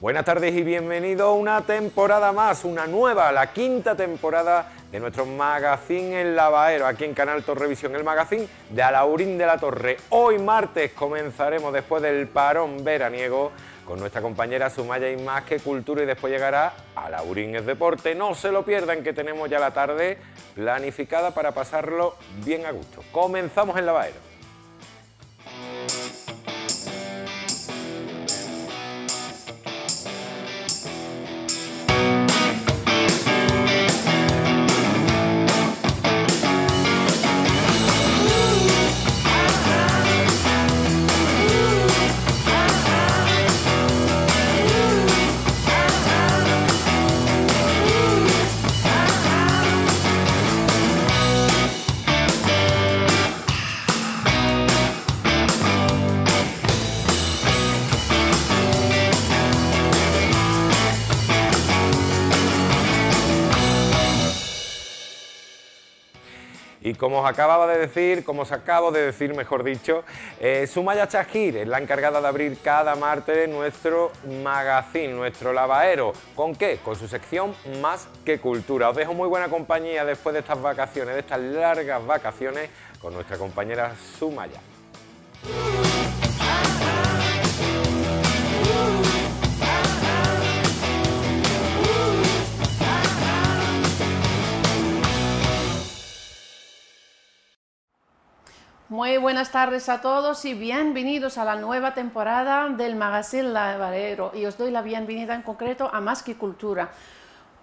Buenas tardes y bienvenido a una temporada más, una nueva, la quinta temporada de nuestro magazine El Lavaero, aquí en Canal Torrevisión, el magazine de Alhaurín de la Torre. Hoy martes comenzaremos después del parón veraniego con nuestra compañera Sumaya y Más que Cultura, y después llegará Alhaurín es Deporte. No se lo pierdan, que tenemos ya la tarde planificada para pasarlo bien a gusto. Comenzamos El Lavaero. Y como os acabo de decir, mejor dicho, Sumaya Chajir es la encargada de abrir cada martes nuestro magazine, nuestro Lavaero. ¿Con qué? Con su sección Más que Cultura. Os dejo muy buena compañía después de estas vacaciones, de estas largas vacaciones, con nuestra compañera Sumaya. Muy buenas tardes a todos y bienvenidos a la nueva temporada del magazine Lavaero, y os doy la bienvenida en concreto a Más que Cultura.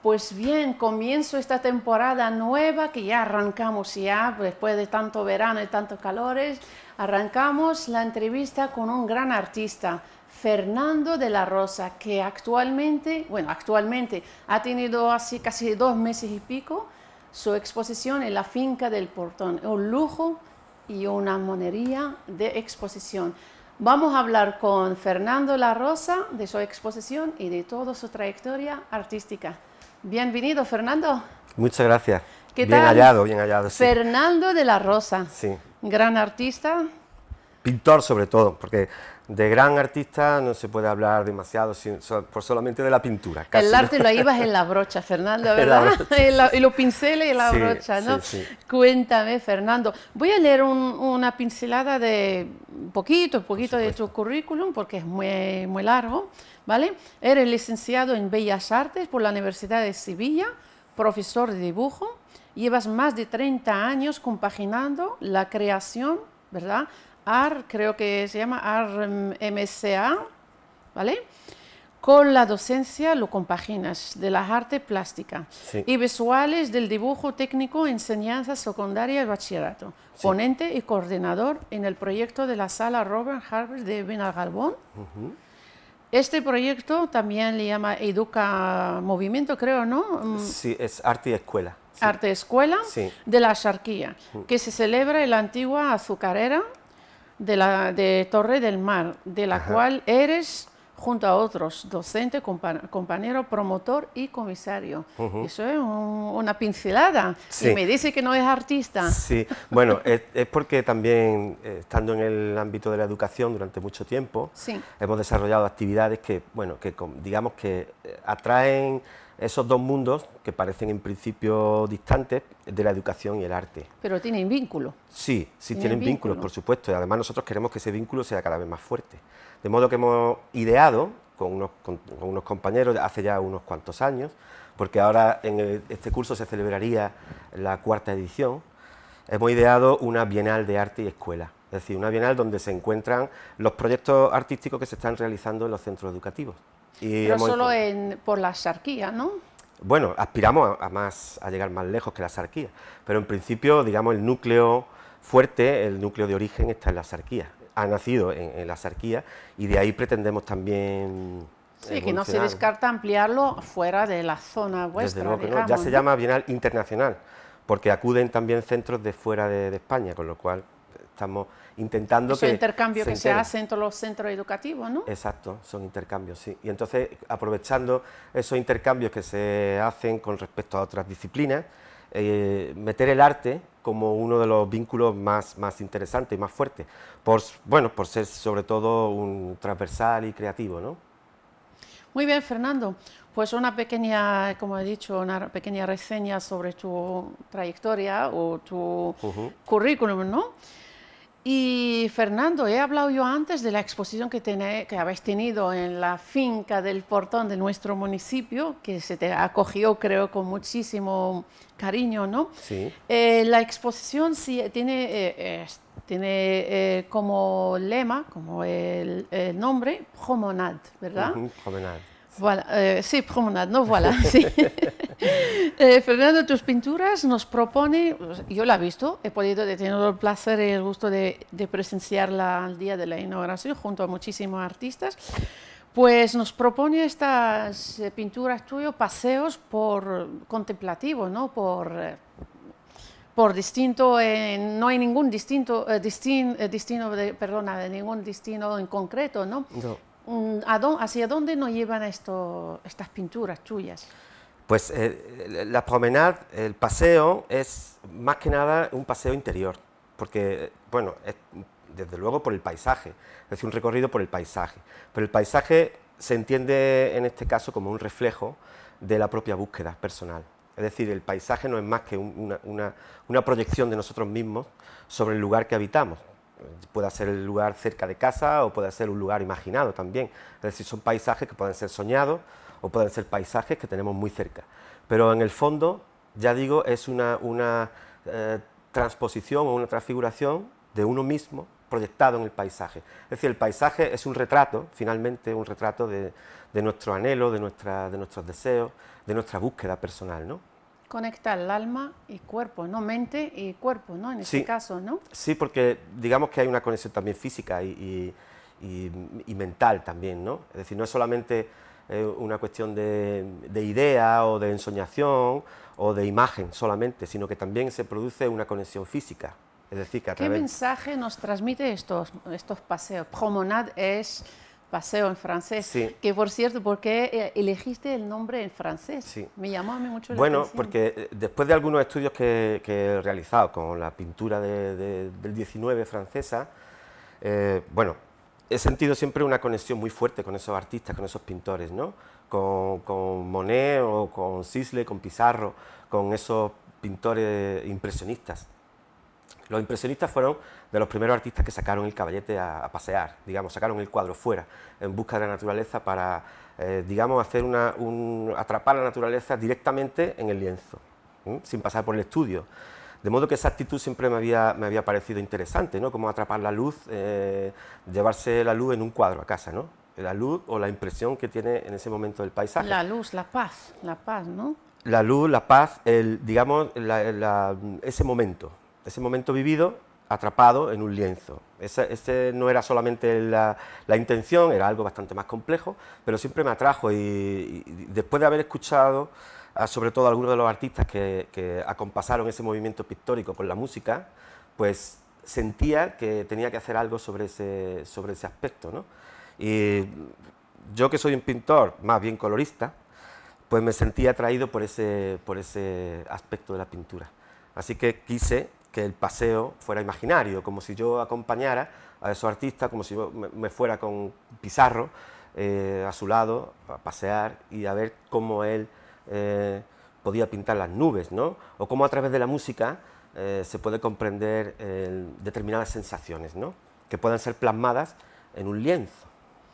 Pues bien, comienzo esta temporada nueva que ya arrancamos después de tanto verano y tantos calores. Arrancamos la entrevista con un gran artista, Fernando de la Rosa, que actualmente ha tenido así casi 2 meses y pico su exposición en la Finca del Portón, un lujo y una monería de exposición. Vamos a hablar con Fernando de la Rosa de su exposición y de toda su trayectoria artística. Bienvenido, Fernando. Muchas gracias. ¿Qué bien tal? Bien hallado, sí. Fernando de la Rosa. Sí. Gran artista. Pintor sobre todo, porque de gran artista no se puede hablar demasiado por solamente de la pintura. Casi, el arte, ¿no? Lo llevas en la brocha, Fernando, ¿verdad? Y los pinceles y la sí, brocha, ¿no? Sí, sí. Cuéntame, Fernando. Voy a leer una pincelada de un poquito de tu currículum, porque es muy largo, ¿vale? Eres licenciado en Bellas Artes por la Universidad de Sevilla, profesor de dibujo. Llevas más de 30 años compaginando la creación, ¿verdad? Creo que se llama MCA, ¿vale? Con la docencia lo compaginas de las artes plásticas, sí, y visuales del dibujo técnico, enseñanza secundaria y bachillerato. Sí. Ponente y coordinador en el proyecto de la Sala Robert Harvey de Benalgalbón. Este proyecto también le llama Educa Movimiento, creo, ¿no? Sí, es Arte y Escuela. Sí. Arte Escuela, sí, de la Axarquía, que se celebra en la antigua azucarera de Torre del Mar, de la cual eres, junto a otros, docente, compañero, promotor y comisario. Eso es una pincelada. Sí. Y me dice que no es artista. Sí, bueno, es porque también, estando en el ámbito de la educación durante mucho tiempo, sí, hemos desarrollado actividades que, bueno, digamos que atraen esos dos mundos que parecen en principio distantes, de la educación y el arte. Pero tienen vínculo. Sí, tienen vínculos, por supuesto, y además nosotros queremos que ese vínculo sea cada vez más fuerte. De modo que hemos ideado con unos compañeros hace ya unos cuantos años, porque ahora en este curso se celebraría la 4ª edición, hemos ideado una Bienal de Arte y Escuela, es decir, una bienal donde se encuentran los proyectos artísticos que se están realizando en los centros educativos. Pero solo por la Axarquía, ¿no? Bueno, aspiramos a llegar más lejos que la Axarquía, pero en principio, digamos, el núcleo fuerte, el núcleo de origen está en la Axarquía. Ha nacido en la Axarquía y de ahí pretendemos también sí, que no se descarta ampliarlo fuera de la zona vuestra. Desde luego que digamos, no. Ya se llama Bienal Internacional, porque acuden también centros de fuera de España, con lo cual estamos intentando que... intercambio que se hace entre los centros educativos, ¿no? Exacto, son intercambios, sí. Y entonces, aprovechando esos intercambios que se hacen con respecto a otras disciplinas, meter el arte como uno de los vínculos más interesantes y más fuertes, por ser sobre todo un transversal y creativo, ¿no? Muy bien, Fernando. Pues una pequeña, como he dicho, una pequeña reseña sobre tu trayectoria o tu currículum, ¿no? Y Fernando, he hablado yo antes de la exposición que habéis tenido en la finca del Portón de nuestro municipio, que se te acogió, creo, con muchísimo cariño, ¿no? Sí. La exposición sí tiene como lema, como el nombre, Promenade, ¿verdad? Promenade. Voilà, sí, Promenade, no voilà, sí. Fernando, tus pinturas nos propone, yo la he visto, he tenido el placer y el gusto de presenciarla al día de la inauguración junto a muchísimos artistas, pues nos propone estas pinturas tuyas, paseos por contemplativos, ¿no? Por distinto, no hay ningún destino de ningún destino en concreto, ¿no? No. ¿Hacia dónde nos llevan estas pinturas tuyas? Pues la promenade, el paseo, es más que nada un paseo interior, porque, bueno, es desde luego por el paisaje, es decir, un recorrido por el paisaje, pero el paisaje se entiende en este caso como un reflejo de la propia búsqueda personal, es decir, el paisaje no es más que una proyección de nosotros mismos sobre el lugar que habitamos. Puede ser el lugar cerca de casa o puede ser un lugar imaginado también, es decir, son paisajes que pueden ser soñados o pueden ser paisajes que tenemos muy cerca, pero en el fondo, ya digo, es una transposición o una transfiguración de uno mismo proyectado en el paisaje, es decir, el paisaje es un retrato, finalmente un retrato de nuestro anhelo, de nuestros deseos, de nuestra búsqueda personal, ¿no? Conecta el alma y cuerpo, ¿no? Mente y cuerpo, ¿no? En este caso, ¿no? Sí, porque digamos que hay una conexión también física y mental también, ¿no? Es decir, no es solamente una cuestión de idea o de ensoñación o de imagen solamente, sino que también se produce una conexión física. Es decir, que ¿Qué mensaje nos transmite estos paseos? Promenade es paseo en francés, sí. Que por cierto, ¿por qué elegiste el nombre en francés? Sí. Me llamó a mí mucho la Bueno, atención. porque después de algunos estudios que he realizado con la pintura del 19 francesa, bueno, he sentido siempre una conexión muy fuerte con esos artistas, con esos pintores, ¿no? Con Monet o con Sisley, con Pissarro, con esos pintores impresionistas. Los impresionistas fueron de los primeros artistas que sacaron el caballete a pasear, digamos, sacaron el cuadro fuera, en busca de la naturaleza para, digamos, atrapar la naturaleza directamente en el lienzo, sin pasar por el estudio. De modo que esa actitud siempre me había parecido interesante, ¿no? Cómo atrapar la luz, llevarse la luz en un cuadro a casa, ¿no? La luz o la impresión que tiene en ese momento del paisaje. La luz, la paz, ¿no? La luz, la paz, digamos, ese momento vivido, atrapado en un lienzo. Ese no era solamente la intención, era algo bastante más complejo, pero siempre me atrajo y después de haber escuchado sobre todo algunos de los artistas que acompasaron ese movimiento pictórico con la música, pues sentía que tenía que hacer algo sobre ese aspecto, ¿no? Y yo, que soy un pintor más bien colorista, pues me sentía atraído por ese aspecto de la pintura. Así que quise que el paseo fuera imaginario, como si yo acompañara a esos artistas, como si yo me fuera con Pissarro a su lado, a pasear y a ver cómo él podía pintar las nubes, ¿no? O cómo a través de la música se puede comprender determinadas sensaciones, ¿no? Que puedan ser plasmadas en un lienzo,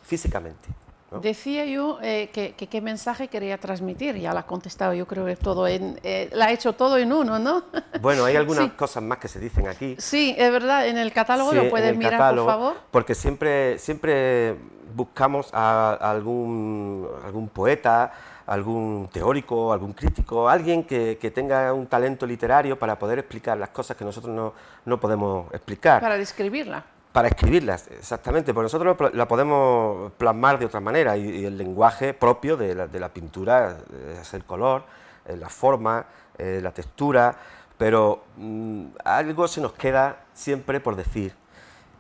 físicamente, ¿no? Decía yo qué mensaje quería transmitir, ya la ha contestado, yo creo que todo la ha hecho todo en uno, ¿no? Bueno, hay algunas cosas más que se dicen aquí. Sí, es verdad, en el catálogo Sí, lo puedes mirar, catálogo, por favor. Porque siempre buscamos a algún poeta, algún teórico, algún crítico, alguien que tenga un talento literario para poder explicar las cosas que nosotros no podemos explicar. Para describirla. Para escribirlas, exactamente, porque nosotros la podemos plasmar de otra manera y el lenguaje propio de la pintura es el color, la forma, la textura, pero algo se nos queda siempre por decir.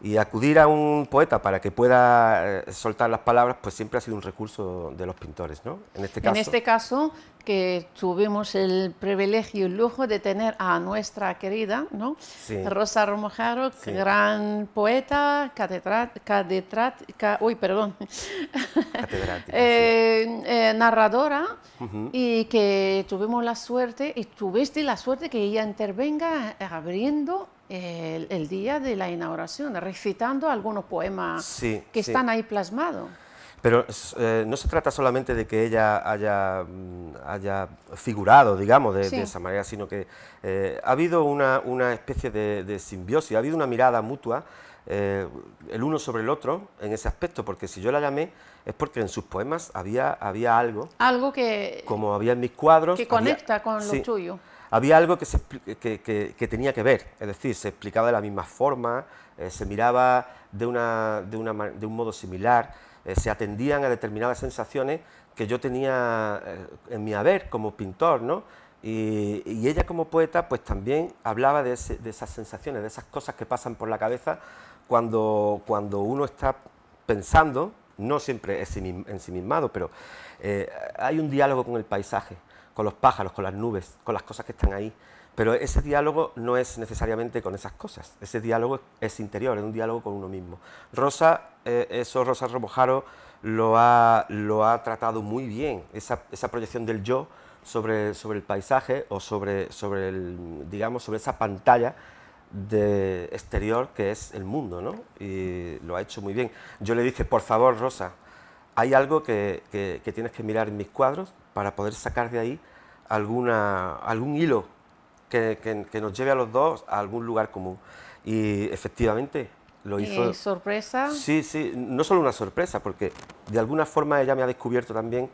Y acudir a un poeta para que pueda soltar las palabras, pues siempre ha sido un recurso de los pintores, ¿no? En este caso, que tuvimos el privilegio y el lujo de tener a nuestra querida, ¿no? Sí. Rosa Romojaro, Sí. gran poeta, catedrática, Catedrática, narradora y que tuvimos la suerte, y tuviste la suerte que ella intervenga abriendo el día de la inauguración, recitando algunos poemas que están ahí plasmados. Pero no se trata solamente de que ella haya figurado, digamos, de esa manera, sino que ha habido una especie de simbiosis, ha habido una mirada mutua, el uno sobre el otro, en ese aspecto, porque si yo la llamé es porque en sus poemas había algo... Algo que... Como había en mis cuadros... Que conecta con lo tuyo. Había algo que tenía que ver, es decir, se explicaba de la misma forma, se miraba de un modo similar, se atendían a determinadas sensaciones que yo tenía en mi haber como pintor, ¿no? Y ella como poeta pues también hablaba de esas sensaciones, de esas cosas que pasan por la cabeza cuando uno está pensando, no siempre ensimismado, pero hay un diálogo con el paisaje, con los pájaros, con las nubes, con las cosas que están ahí, pero ese diálogo no es necesariamente con esas cosas, ese diálogo es interior, es un diálogo con uno mismo. Rosa Romojaro lo ha tratado muy bien, esa proyección del yo sobre el paisaje o sobre esa pantalla exterior que es el mundo, ¿no? Y lo ha hecho muy bien. Yo le dije, por favor, Rosa, hay algo que tienes que mirar en mis cuadros para poder sacar de ahí algún hilo que nos lleve a los dos a algún lugar común. Y efectivamente lo hizo. ¿Sorpresa? Sí, no solo una sorpresa, porque de alguna forma ella me ha descubierto también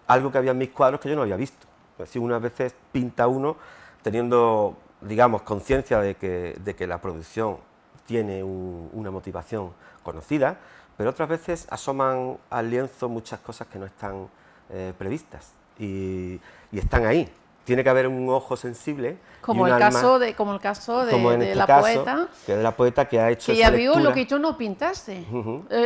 algo que había en mis cuadros que yo no había visto. Es decir, unas veces pinta uno teniendo, digamos, conciencia de que la producción tiene una motivación conocida, pero otras veces asoman al lienzo muchas cosas que no están previstas y están ahí. Tiene que haber un ojo sensible. Como el caso de la poeta. Que es la poeta que ha hecho que esa ella vio lectura. lo que tú no pintaste.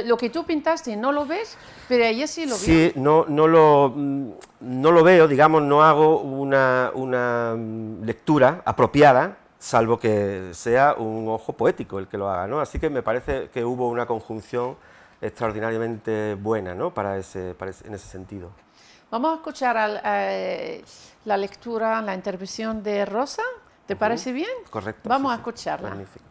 Lo que tú pintaste no lo ves, pero ella sí lo vio. Sí, no lo veo, digamos, no hago una lectura apropiada, salvo que sea un ojo poético el que lo haga, ¿no? Así que me parece que hubo una conjunción extraordinariamente buena, ¿no? en ese sentido. Vamos a escuchar la lectura, la intervención de Rosa. ¿Te parece bien? Correcto. Vamos a escucharla. Magnífico.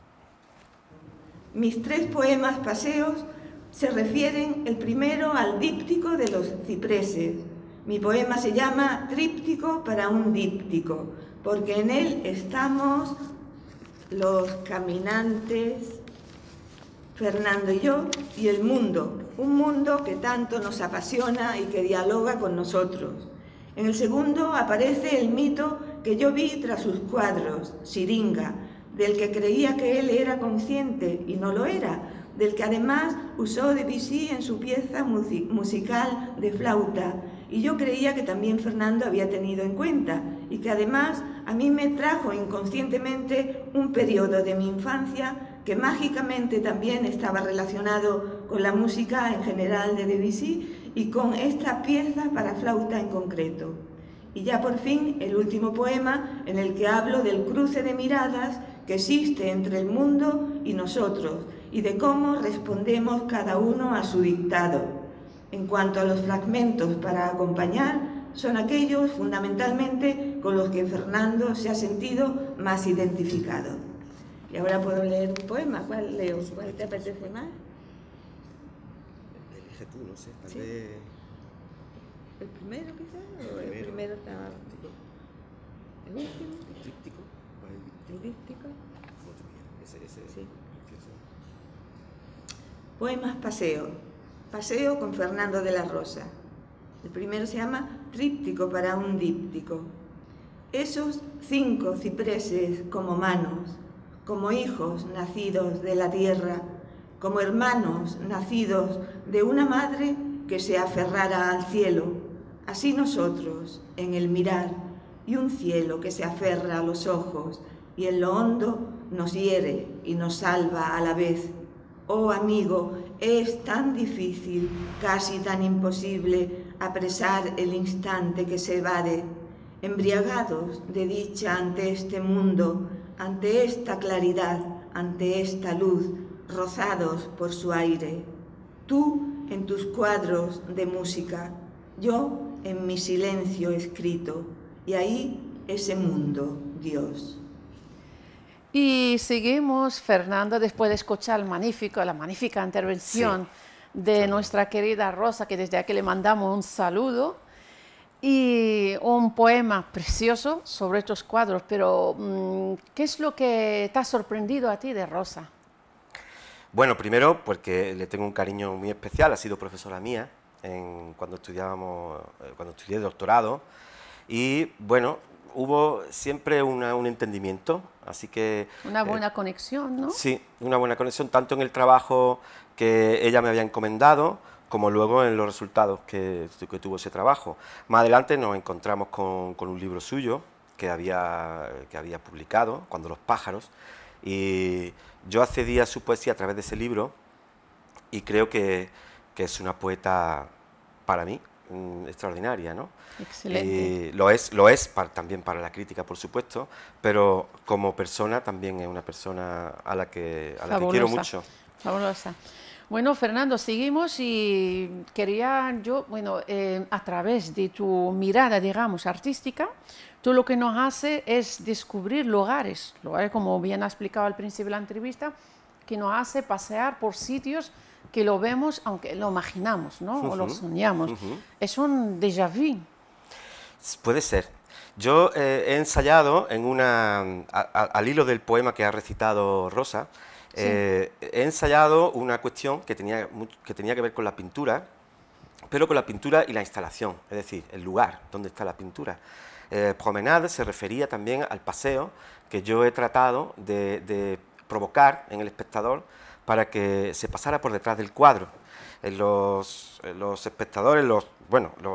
Mis 3 poemas paseos se refieren el primero al díptico de los cipreses. Mi poema se llama Tríptico para un díptico, porque en él estamos los caminantes, Fernando y yo, y el mundo, un mundo que tanto nos apasiona y que dialoga con nosotros. En el segundo aparece el mito que yo vi tras sus cuadros, Siringa, del que creía que él era consciente y no lo era, del que además usó Debussy en su pieza musical de flauta, y yo creía que también Fernando había tenido en cuenta, y que además a mí me trajo inconscientemente un periodo de mi infancia que mágicamente también estaba relacionado con la música en general de Debussy y con esta pieza para flauta en concreto. Y ya por fin el último poema en el que hablo del cruce de miradas que existe entre el mundo y nosotros y de cómo respondemos cada uno a su dictado. En cuanto a los fragmentos para acompañar, son aquellos fundamentalmente con los que Fernando se ha sentido más identificado. Y ahora puedo leer un poema. ¿Cuál leo? ¿Cuál te apetece más? Elige tú, no sé, tal ¿Sí? vez... ¿El primero quizás? ¿O el primero está...? ¿El último? ¿El tríptico? ¿El díptico? Ese. Sí. Poemas paseo. Paseo con Fernando de la Rosa. El primero se llama Tríptico para un díptico. Esos 5 cipreses como manos, como hijos nacidos de la tierra, como hermanos nacidos de una madre que se aferrara al cielo, así nosotros en el mirar, y un cielo que se aferra a los ojos, y en lo hondo nos hiere y nos salva a la vez. Oh amigo, es tan difícil, casi tan imposible, apresar el instante que se evade, embriagados de dicha ante este mundo, ante esta claridad, ante esta luz, rozados por su aire. Tú en tus cuadros de música, yo en mi silencio escrito, y ahí ese mundo, Dios. Y seguimos, Fernando, después de escuchar la magnífica intervención de nuestra querida Rosa, que desde aquí le mandamos un saludo, y un poema precioso sobre estos cuadros. Pero, ¿qué es lo que te ha sorprendido a ti de Rosa? Bueno, primero porque le tengo un cariño muy especial, ha sido profesora mía cuando estudié doctorado, y bueno, hubo siempre un entendimiento, así que... Una buena conexión, ¿no? Sí, una buena conexión, tanto en el trabajo que ella me había encomendado, como luego en los resultados que tuvo ese trabajo. Más adelante nos encontramos con un libro suyo que había publicado, Cuando los pájaros, y yo accedí a su poesía a través de ese libro, y creo que es una poeta, para mí, extraordinaria, ¿no? Excelente. Lo es también para la crítica, por supuesto, pero como persona también es una persona a la que quiero mucho. Fabulosa. Bueno, Fernando, seguimos y quería yo, bueno, a través de tu mirada, digamos, artística, tú lo que nos hace es descubrir lugares, como bien ha explicado al principio de la entrevista, que nos hace pasear por sitios que lo vemos, aunque lo imaginamos, ¿no? O lo soñamos. Es un déjà vu. Puede ser. Yo he ensayado al hilo del poema que ha recitado Rosa, he ensayado una cuestión que tenía que ver con la pintura, pero con la pintura y la instalación, es decir, el lugar donde está la pintura. Promenade se refería también al paseo que yo he tratado de provocar en el espectador para que se pasara por detrás del cuadro. Los espectadores, los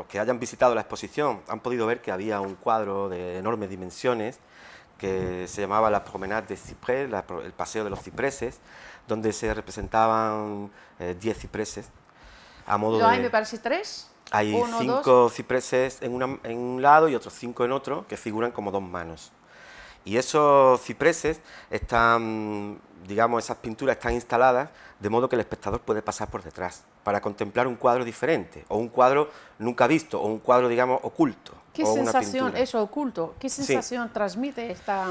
que hayan visitado la exposición, han podido ver que había un cuadro de enormes dimensiones que se llamaba la Promenade des Cyprès, el paseo de los cipreses, donde se representaban 10 cipreses a modo de... Hay, me parece, 3. Hay 5 cipreses en un lado y otros 5 en otro, que figuran como 2 manos. Y esos cipreses están, digamos, esas pinturas están instaladas de modo que el espectador puede pasar por detrás para contemplar un cuadro diferente, o un cuadro nunca visto, o un cuadro, digamos, oculto. ¿Qué sensación, eso oculto, qué sensación transmite esta...?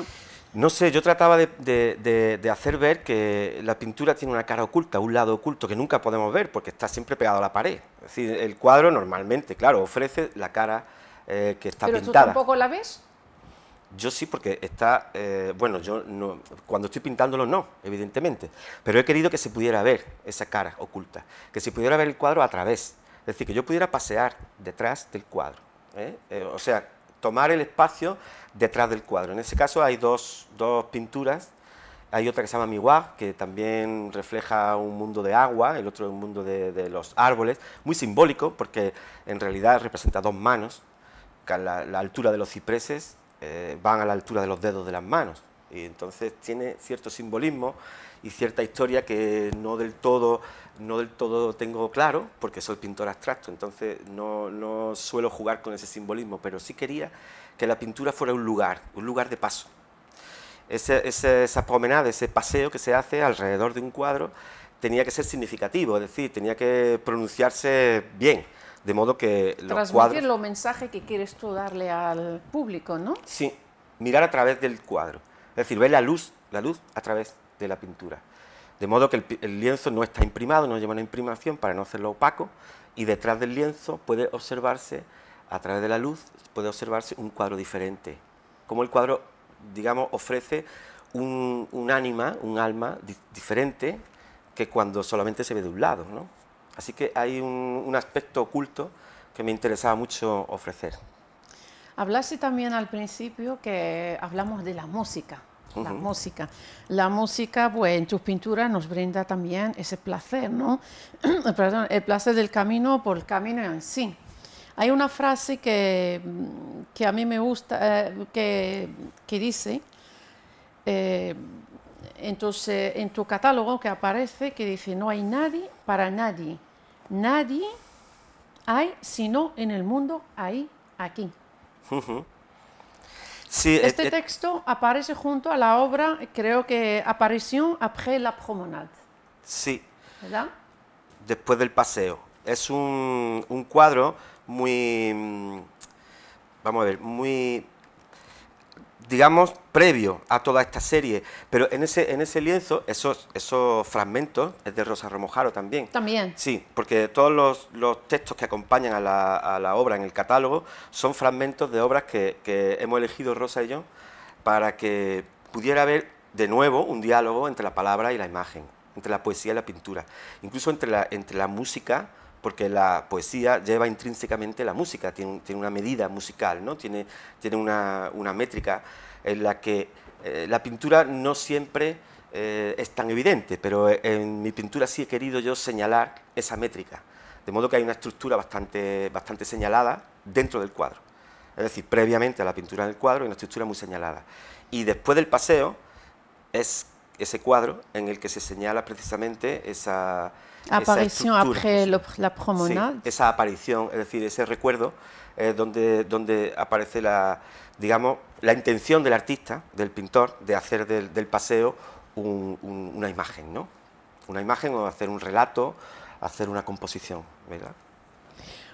No sé, yo trataba de hacer ver que la pintura tiene una cara oculta, un lado oculto que nunca podemos ver porque está siempre pegado a la pared. Es decir, el cuadro normalmente, claro, ofrece la cara que está pintada. ¿Pero tú tampoco la ves? Yo sí, porque está, yo no, cuando estoy pintándolo no, evidentemente, pero he querido que se pudiera ver esa cara oculta, que se pudiera ver el cuadro a través, es decir, que yo pudiera pasear detrás del cuadro, o sea, tomar el espacio detrás del cuadro. En ese caso hay dos pinturas, hay otra que se llama Miroir, que también refleja un mundo de agua, el otro un mundo de los árboles, muy simbólico, porque en realidad representa 2 manos, que a la altura de los cipreses, van a la altura de los dedos de las manos, y entonces tiene cierto simbolismo y cierta historia que no del todo tengo claro, porque soy pintor abstracto, entonces no suelo jugar con ese simbolismo, pero sí quería que la pintura fuera un lugar de paso. Esa promenade, ese paseo que se hace alrededor de un cuadro, tenía que ser significativo, es decir, tenía que pronunciarse bien, de modo que los transmitir cuadros... los mensajes que quieres tú darle al público, ¿no? Sí, mirar a través del cuadro, es decir, ver la luz a través de la pintura. De modo que el lienzo no está imprimado, no lleva una imprimación para no hacerlo opaco, y detrás del lienzo puede observarse, a través de la luz, puede observarse un cuadro diferente. Como el cuadro, digamos, ofrece un alma diferente que cuando solamente se ve de un lado, ¿no? Así que hay un aspecto oculto que me interesaba mucho ofrecer. Hablaste también al principio que hablamos de la música. La música, pues en tus pinturas nos brinda también ese placer, ¿no? Perdón, el placer del camino por el camino en sí. Hay una frase que a mí me gusta, que dice, entonces en tu catálogo que aparece, que dice, no hay nadie para nadie. Nadie hay, sino en el mundo hay aquí. Sí, Este texto aparece junto a la obra, creo que Apparition après la promenade. Sí, ¿Verdad? después del paseo. Es un cuadro vamos a ver, muy, digamos, previo a toda esta serie, pero en ese lienzo, esos fragmentos, es de Rosa Romojaro también. También. Sí, porque todos los textos que acompañan a la obra en el catálogo son fragmentos de obras que hemos elegido Rosa y yo para que pudiera haber de nuevo un diálogo entre la palabra y la imagen, entre la poesía y la pintura, incluso entre la música, porque la poesía lleva intrínsecamente la música, tiene una medida musical, ¿no? Tiene una métrica en la que la pintura no siempre es tan evidente, pero en mi pintura sí he querido yo señalar esa métrica, de modo que hay una estructura bastante señalada dentro del cuadro, es decir, previamente a la pintura del cuadro hay una estructura muy señalada, y después del paseo es ese cuadro en el que se señala precisamente esa aparición après la Sí, promenade. esa aparición, es decir, ese recuerdo donde aparece digamos, la intención del artista, del pintor, de hacer del paseo una imagen, ¿no? Una imagen o hacer un relato, hacer una composición, ¿verdad?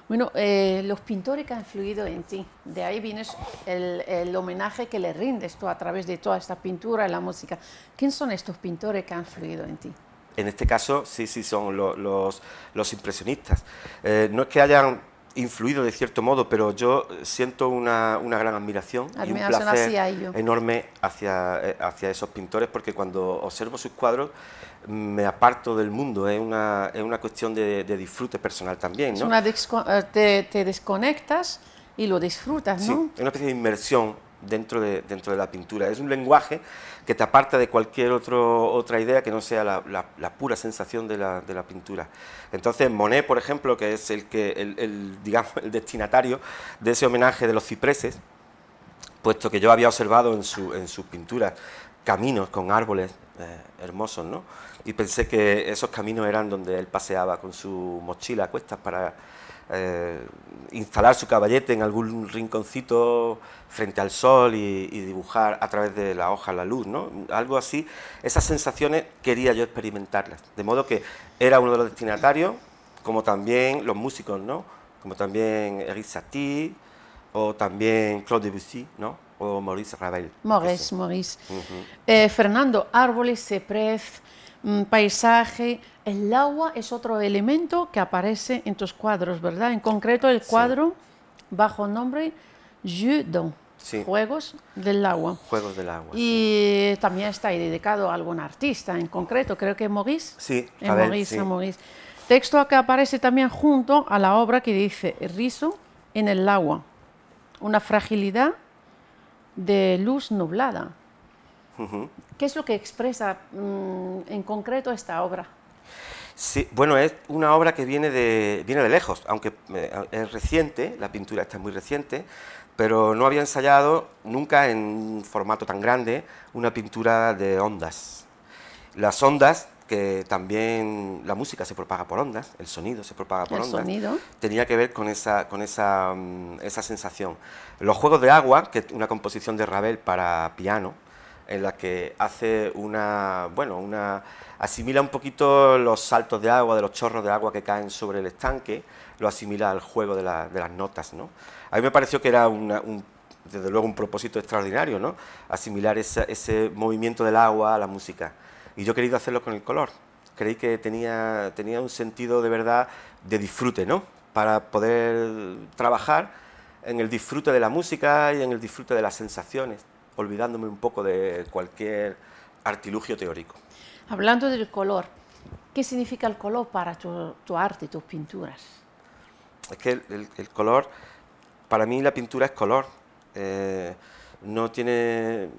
Bueno, los pintores que han influido en ti, de ahí viene el homenaje que le rindes tú a través de toda esta pintura y la música. ¿Quién son estos pintores que han influido en ti? En este caso, sí, son los impresionistas. No es que hayan influido de cierto modo, pero yo siento una gran admiración y un placer enorme hacia esos pintores, porque cuando observo sus cuadros me aparto del mundo, es una cuestión de disfrute personal también, ¿no? Te desconectas y lo disfrutas, ¿no? Sí, es una especie de inmersión dentro de la pintura. Es un lenguaje que te aparta de cualquier otra idea que no sea la pura sensación de la pintura. Entonces Monet, por ejemplo, que es digamos, el destinatario de ese homenaje de los cipreses, puesto que yo había observado en sus pinturas caminos con árboles hermosos, ¿no? Y pensé que esos caminos eran donde él paseaba con su mochila a cuestas para instalar su caballete en algún rinconcito frente al sol y dibujar a través de la hoja la luz, ¿no? Algo así, esas sensaciones quería yo experimentarlas, de modo que era uno de los destinatarios, como también los músicos, ¿no? Como también Erik Satie o también Claude Debussy, ¿no? O Maurice Ravel. Maurice. Fernando, árboles, ciprés, paisaje, el agua es otro elemento que aparece en tus cuadros, ¿verdad? En concreto el cuadro bajo nombre Jeux d'eau, Juegos del agua. Juegos del agua. Y también está ahí dedicado a algún artista en concreto, creo que Maurice. Sí, Maurice. Texto que aparece también junto a la obra que dice rizo en el agua, una fragilidad de luz nublada. ¿Qué es lo que expresa en concreto esta obra? Sí, bueno, es una obra que viene de lejos, aunque es reciente, la pintura está muy reciente, pero no había ensayado nunca en un formato tan grande una pintura de ondas. Las ondas, que también la música se propaga por ondas, el sonido se propaga por ondas, tenía que ver con esa sensación. Los Juegos de Agua, que es una composición de Ravel para piano, en la que hace asimila un poquito los saltos de agua, de los chorros de agua que caen sobre el estanque, lo asimila al juego de las notas, ¿no? A mí me pareció que era desde luego un propósito extraordinario, ¿no? Asimilar ese movimiento del agua a la música. Y yo he querido hacerlo con el color. Creí que tenía un sentido de verdad de disfrute, ¿no? Para poder trabajar en el disfrute de la música y en el disfrute de las sensaciones, olvidándome un poco de cualquier artilugio teórico. Hablando del color, ¿qué significa el color para tu arte, tus pinturas? Es que el color, para mí la pintura es color, no tiene,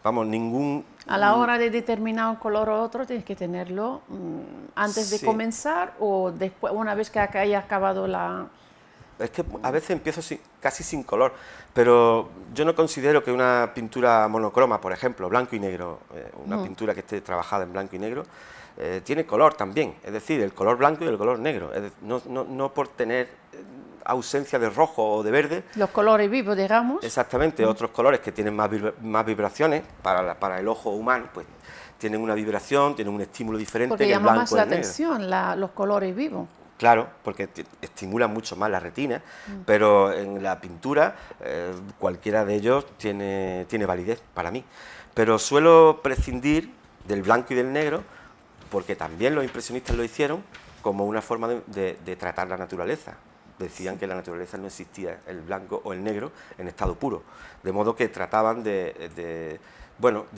vamos, ningún... A la hora de determinar un color o otro tienes que tenerlo antes de comenzar o después, una vez que haya acabado la... Es que a veces empiezo casi sin color, pero yo no considero que una pintura monocroma, por ejemplo, blanco y negro, una pintura que esté trabajada en blanco y negro, tiene color también, es decir, el color blanco y el color negro, no por tener ausencia de rojo o de verde. Los colores vivos, digamos. Exactamente, otros colores que tienen más vibraciones para el ojo humano, pues tienen una vibración, tienen un estímulo diferente. Porque llama más la atención los colores vivos. Claro, porque estimula mucho más la retina, pero en la pintura cualquiera de ellos tiene validez para mí. Pero suelo prescindir del blanco y del negro, porque también los impresionistas lo hicieron como una forma de tratar la naturaleza. Decían que en la naturaleza no existía el blanco o el negro en estado puro, de modo que trataban de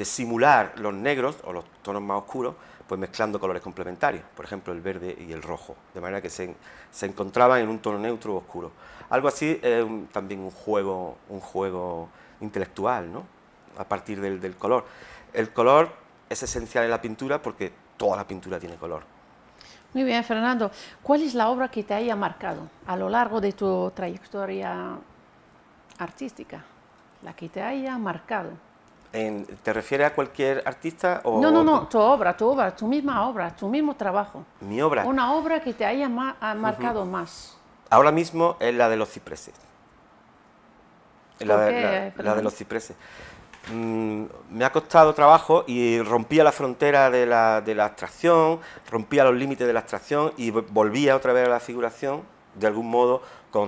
simular los negros o los tonos más oscuros, pues mezclando colores complementarios, por ejemplo el verde y el rojo, de manera que se encontraban en un tono neutro o oscuro. Algo así es también un juego intelectual, ¿no? A partir del color. El color es esencial en la pintura porque toda la pintura tiene color. Muy bien, Fernando. ¿Cuál es la obra que te haya marcado a lo largo de tu trayectoria artística? La que te haya marcado. ¿Te refieres a cualquier artista? O... No, tu obra, tu misma obra, tu mismo trabajo. Mi obra. Una obra que te haya marcado más. Ahora mismo es la de los cipreses. ¿Por qué, la de los cipreses. Me ha costado trabajo y rompía la frontera de la abstracción, rompía los límites de la abstracción y volvía otra vez a la figuración, de algún modo,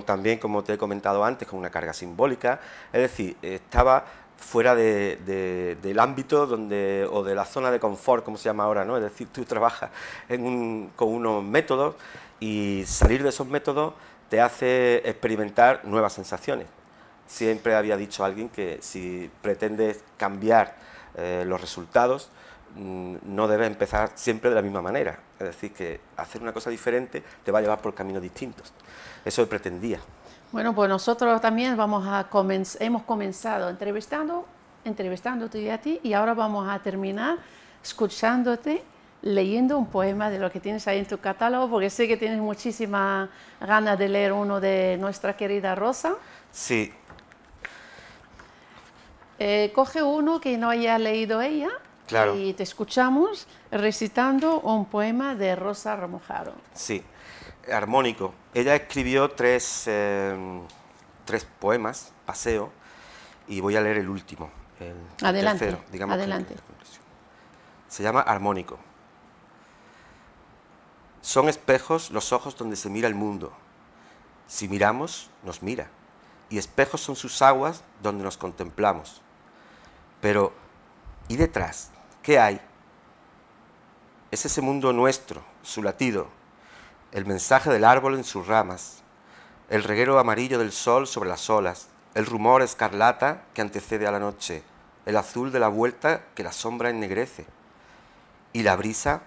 también, como te he comentado antes, con una carga simbólica. Es decir, estaba fuera del ámbito o de la zona de confort, como se llama ahora, ¿no? Es decir, tú trabajas con unos métodos y salir de esos métodos te hace experimentar nuevas sensaciones. Siempre había dicho alguien que si pretendes cambiar los resultados, no debes empezar siempre de la misma manera. Es decir, que hacer una cosa diferente te va a llevar por caminos distintos. Eso pretendía. Bueno, pues nosotros también hemos comenzado entrevistándote a ti y ahora vamos a terminar escuchándote, leyendo un poema de lo que tienes ahí en tu catálogo, porque sé que tienes muchísima ganas de leer uno de nuestra querida Rosa. Sí. Coge uno que no haya leído ella, claro, y te escuchamos recitando un poema de Rosa Romojaro. Sí, armónico. Ella escribió tres poemas, Paseo, y voy a leer el último, el tercero, digamos. Adelante. Se llama Armónico. Son espejos los ojos donde se mira el mundo. Si miramos, nos mira. Y espejos son sus aguas donde nos contemplamos. Pero, ¿y detrás? ¿Qué hay? Es ese mundo nuestro, su latido, el mensaje del árbol en sus ramas, el reguero amarillo del sol sobre las olas, el rumor escarlata que antecede a la noche, el azul de la vuelta que la sombra ennegrece. Y la brisa,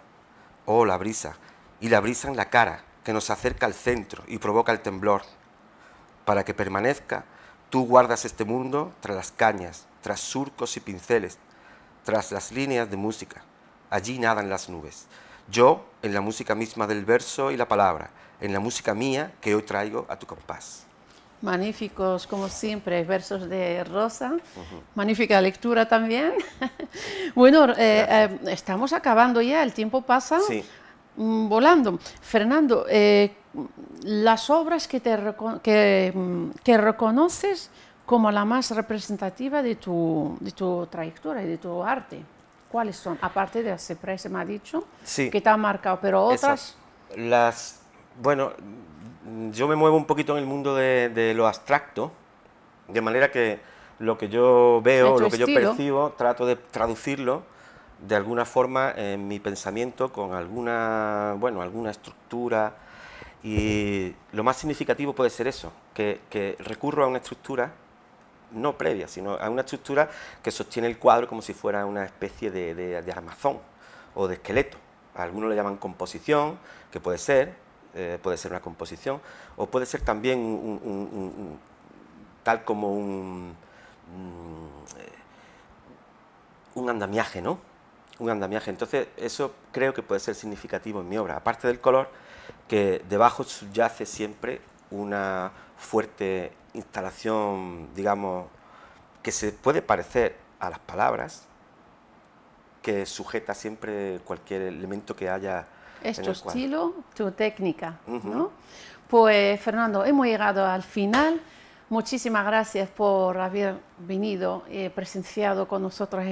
oh la brisa, y la brisa en la cara que nos acerca al centro y provoca el temblor. Para que permanezca, tú guardas este mundo tras las cañas, tras surcos y pinceles, tras las líneas de música. Allí nadan las nubes. Yo, en la música misma del verso y la palabra, en la música mía que hoy traigo a tu compás. Magníficos, como siempre, versos de Rosa. Magnífica lectura también. Bueno, estamos acabando ya, el tiempo pasa volando. Fernando, las obras que reconoces como la más representativa de tu trayectoria y de tu arte, ¿cuáles son? Aparte de las cipreses, me ha dicho, que te han marcado, pero otras... Bueno, yo me muevo un poquito en el mundo de lo abstracto, de manera que lo que yo veo, lo que yo percibo, trato de traducirlo de alguna forma en mi pensamiento con alguna estructura, y lo más significativo puede ser eso, que recurro a una estructura no previa, sino a una estructura que sostiene el cuadro como si fuera una especie de armazón o de esqueleto. Algunos le llaman composición, que puede ser una composición, o puede ser también tal como un andamiaje, ¿no? Un andamiaje. Entonces, eso creo que puede ser significativo en mi obra, aparte del color, que debajo subyace siempre una fuerte instalación, digamos, que se puede parecer a las palabras, que sujeta siempre cualquier elemento que haya. Es tu estilo, tu técnica, ¿no? Pues, Fernando, hemos llegado al final. muchísimas gracias por haber venido y presenciado con nosotros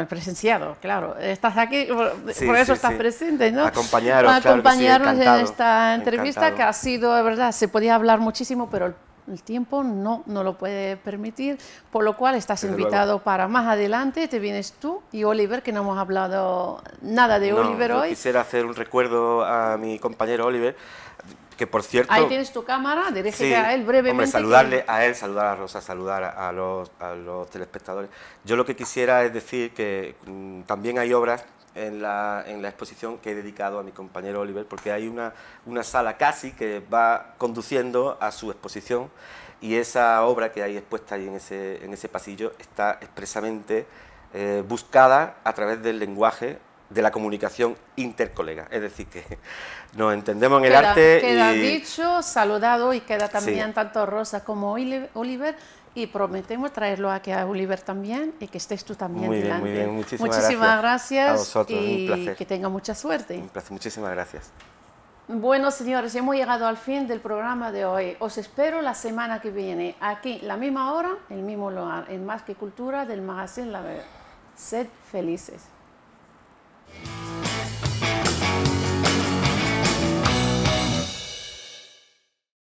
presenciado, claro, estás aquí, por eso estás presente, ¿no? Acompañarnos en esta entrevista que ha sido, de verdad, se podía hablar muchísimo, pero el tiempo no lo puede permitir, por lo cual estás invitado para más adelante. Te vienes tú y Oliver, que no hemos hablado nada de Oliver hoy. Quisiera hacer un recuerdo a mi compañero Oliver, que por cierto... Ahí tienes tu cámara, dirígete a él brevemente. Hombre, saludarle a él, saludar a Rosa, saludar a los telespectadores. Yo lo que quisiera es decir que también hay obras en la exposición que he dedicado a mi compañero Oliver, porque hay una sala casi que va conduciendo a su exposición, y esa obra que hay expuesta ahí en ese pasillo está expresamente buscada a través del lenguaje de la comunicación intercolega, es decir, que nos entendemos en el arte. Queda dicho, saludado, y queda también tanto Rosa como Oliver, y prometemos traerlo aquí a Oliver también, y que estés tú también delante. Muy bien, muchísimas gracias a vosotros, y un placer. Que tenga mucha suerte. Un placer, muchísimas gracias. Bueno, señores, hemos llegado al fin del programa de hoy. Os espero la semana que viene, aquí, la misma hora, el mismo lugar, en Más que Cultura del Magazine La Ver. Sed felices.